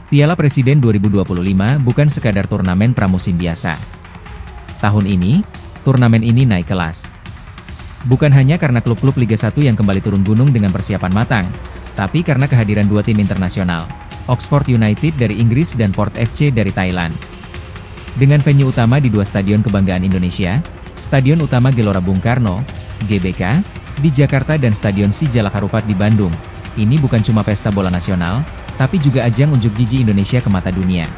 Piala Presiden 2025 bukan sekadar turnamen pramusim biasa. Tahun ini, turnamen ini naik kelas. Bukan hanya karena klub-klub Liga 1 yang kembali turun gunung dengan persiapan matang, tapi karena kehadiran dua tim internasional, Oxford United dari Inggris dan Port FC dari Thailand. Dengan venue utama di dua stadion kebanggaan Indonesia, Stadion Utama Gelora Bung Karno, GBK, di Jakarta dan Stadion Sijalak Harupat di Bandung, ini bukan cuma pesta bola nasional, tapi juga ajang unjuk gigi Indonesia ke mata dunia.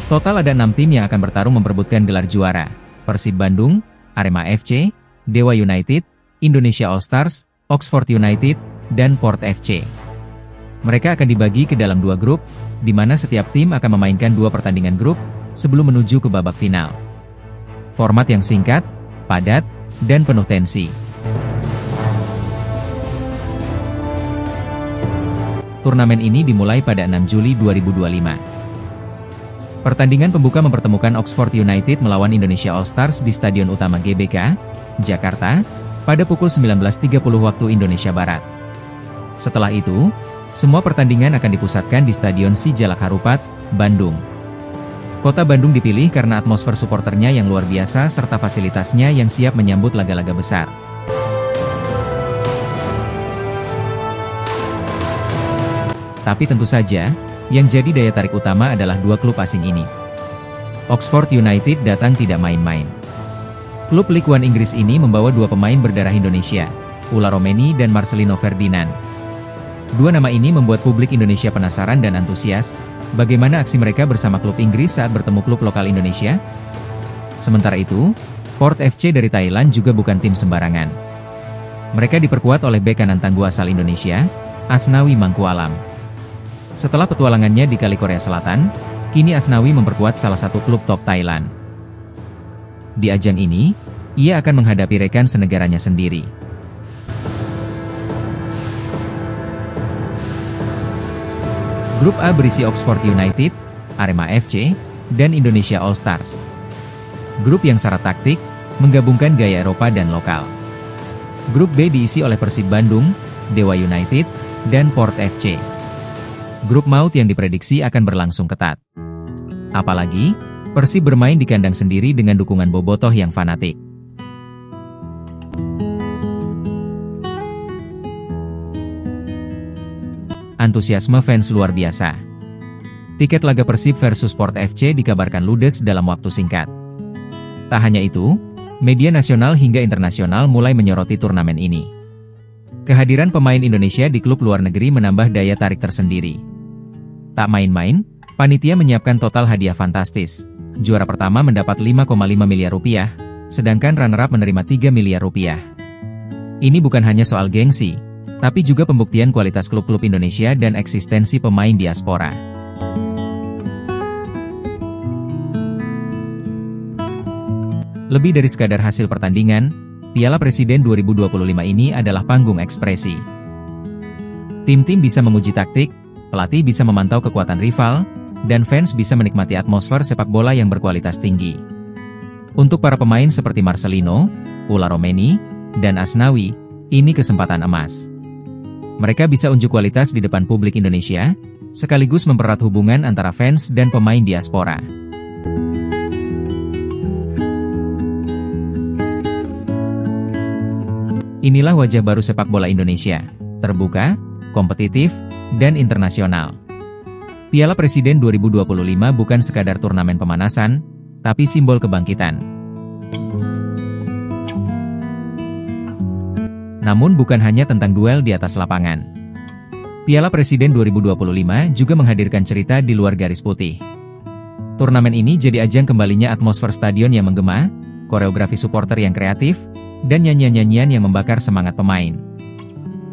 Total ada 6 tim yang akan bertarung memperebutkan gelar juara: Persib Bandung, Arema FC, Dewa United, Indonesia All Stars, Oxford United, dan Port FC. Mereka akan dibagi ke dalam 2 grup, di mana setiap tim akan memainkan 2 pertandingan grup, sebelum menuju ke babak final. Format yang singkat, padat, dan penuh tensi. Turnamen ini dimulai pada 6 Juli 2025. Pertandingan pembuka mempertemukan Oxford United melawan Indonesia All Stars di Stadion Utama GBK, Jakarta, pada pukul 19.30 waktu Indonesia Barat. Setelah itu, semua pertandingan akan dipusatkan di Stadion Sijalak Harupat, Bandung. Kota Bandung dipilih karena atmosfer suporternya yang luar biasa serta fasilitasnya yang siap menyambut laga-laga besar. Tapi tentu saja, yang jadi daya tarik utama adalah 2 klub asing ini. Oxford United datang tidak main-main. Klub Ligue 1 Inggris ini membawa 2 pemain berdarah Indonesia, Ula Romeni dan Marcelino Ferdinand. 2 nama ini membuat publik Indonesia penasaran dan antusias, bagaimana aksi mereka bersama klub Inggris saat bertemu klub lokal Indonesia? Sementara itu, Port FC dari Thailand juga bukan tim sembarangan. Mereka diperkuat oleh bek kanan tangguh asal Indonesia, Asnawi Mangkualam. Setelah petualangannya di Kali Korea Selatan, kini Asnawi memperkuat salah satu klub top Thailand. Di ajang ini, ia akan menghadapi rekan senegaranya sendiri. Grup A berisi Oxford United, Arema FC, dan Indonesia All Stars. Grup yang syarat taktik, menggabungkan gaya Eropa dan lokal. Grup B diisi oleh Persib Bandung, Dewa United, dan Port FC. Grup maut yang diprediksi akan berlangsung ketat. Apalagi, Persib bermain di kandang sendiri dengan dukungan bobotoh yang fanatik. Antusiasme fans luar biasa. Tiket laga Persib versus Port FC dikabarkan ludes dalam waktu singkat. Tak hanya itu, media nasional hingga internasional mulai menyoroti turnamen ini. Kehadiran pemain Indonesia di klub luar negeri menambah daya tarik tersendiri. Tak main-main, panitia menyiapkan total hadiah fantastis. Juara pertama mendapat 5,5 miliar rupiah, sedangkan runner-up menerima 3 miliar rupiah. Ini bukan hanya soal gengsi, tapi juga pembuktian kualitas klub-klub Indonesia dan eksistensi pemain diaspora. Lebih dari sekadar hasil pertandingan, Piala Presiden 2025 ini adalah panggung ekspresi. Tim-tim bisa menguji taktik, pelatih bisa memantau kekuatan rival, dan fans bisa menikmati atmosfer sepak bola yang berkualitas tinggi. Untuk para pemain seperti Marcelino, Ula Romeni, dan Asnawi, ini kesempatan emas. Mereka bisa unjuk kualitas di depan publik Indonesia, sekaligus mempererat hubungan antara fans dan pemain diaspora. Inilah wajah baru sepak bola Indonesia, terbuka, kompetitif, dan internasional. Piala Presiden 2025 bukan sekadar turnamen pemanasan, tapi simbol kebangkitan. Namun bukan hanya tentang duel di atas lapangan. Piala Presiden 2025 juga menghadirkan cerita di luar garis putih. Turnamen ini jadi ajang kembalinya atmosfer stadion yang menggema, koreografi supporter yang kreatif, dan nyanyian-nyanyian yang membakar semangat pemain.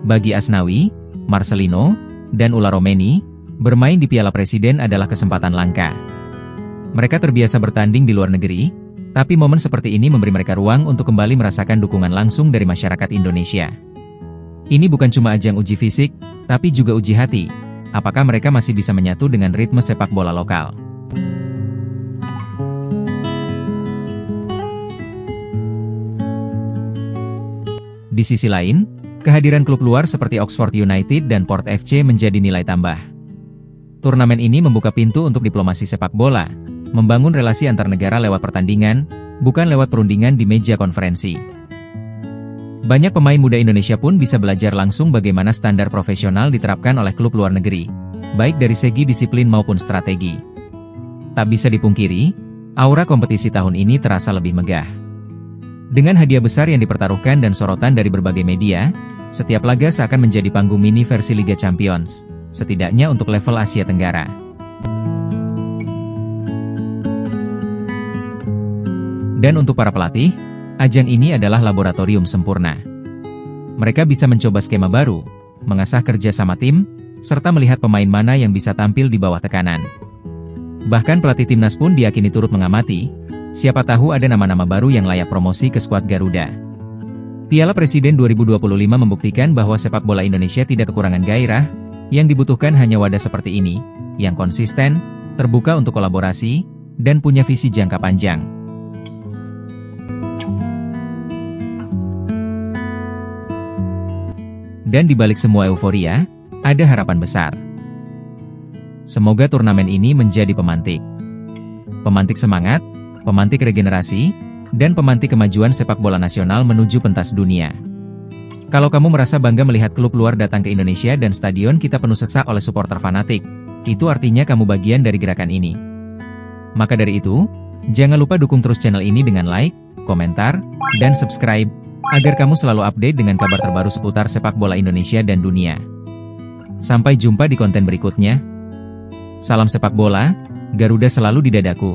Bagi Asnawi, Marcelino, dan Ula Romeni, bermain di Piala Presiden adalah kesempatan langka. Mereka terbiasa bertanding di luar negeri, tapi momen seperti ini memberi mereka ruang untuk kembali merasakan dukungan langsung dari masyarakat Indonesia. Ini bukan cuma ajang uji fisik, tapi juga uji hati. Apakah mereka masih bisa menyatu dengan ritme sepak bola lokal? Di sisi lain, Kehadiran klub luar seperti Oxford United dan Port FC menjadi nilai tambah. Turnamen ini membuka pintu untuk diplomasi sepak bola, membangun relasi antar negara lewat pertandingan, bukan lewat perundingan di meja konferensi. Banyak pemain muda Indonesia pun bisa belajar langsung bagaimana standar profesional diterapkan oleh klub luar negeri, baik dari segi disiplin maupun strategi. Tak bisa dipungkiri, aura kompetisi tahun ini terasa lebih megah. Dengan hadiah besar yang dipertaruhkan dan sorotan dari berbagai media, setiap laga seakan menjadi panggung mini versi Liga Champions, setidaknya untuk level Asia Tenggara. Dan untuk para pelatih, ajang ini adalah laboratorium sempurna. Mereka bisa mencoba skema baru, mengasah kerja sama tim, serta melihat pemain mana yang bisa tampil di bawah tekanan. Bahkan pelatih timnas pun diyakini turut mengamati, siapa tahu ada nama-nama baru yang layak promosi ke skuad Garuda. Piala Presiden 2025 membuktikan bahwa sepak bola Indonesia tidak kekurangan gairah, yang dibutuhkan hanya wadah seperti ini, yang konsisten, terbuka untuk kolaborasi, dan punya visi jangka panjang. Dan di balik semua euforia, ada harapan besar. Semoga turnamen ini menjadi pemantik. Pemantik semangat, pemantik regenerasi, dan pemantik kemajuan sepak bola nasional menuju pentas dunia. Kalau kamu merasa bangga melihat klub luar datang ke Indonesia dan stadion kita penuh sesak oleh supporter fanatik, itu artinya kamu bagian dari gerakan ini. Maka dari itu, jangan lupa dukung terus channel ini dengan like, komentar, dan subscribe, agar kamu selalu update dengan kabar terbaru seputar sepak bola Indonesia dan dunia. Sampai jumpa di konten berikutnya. Salam sepak bola, Garuda selalu di dadaku.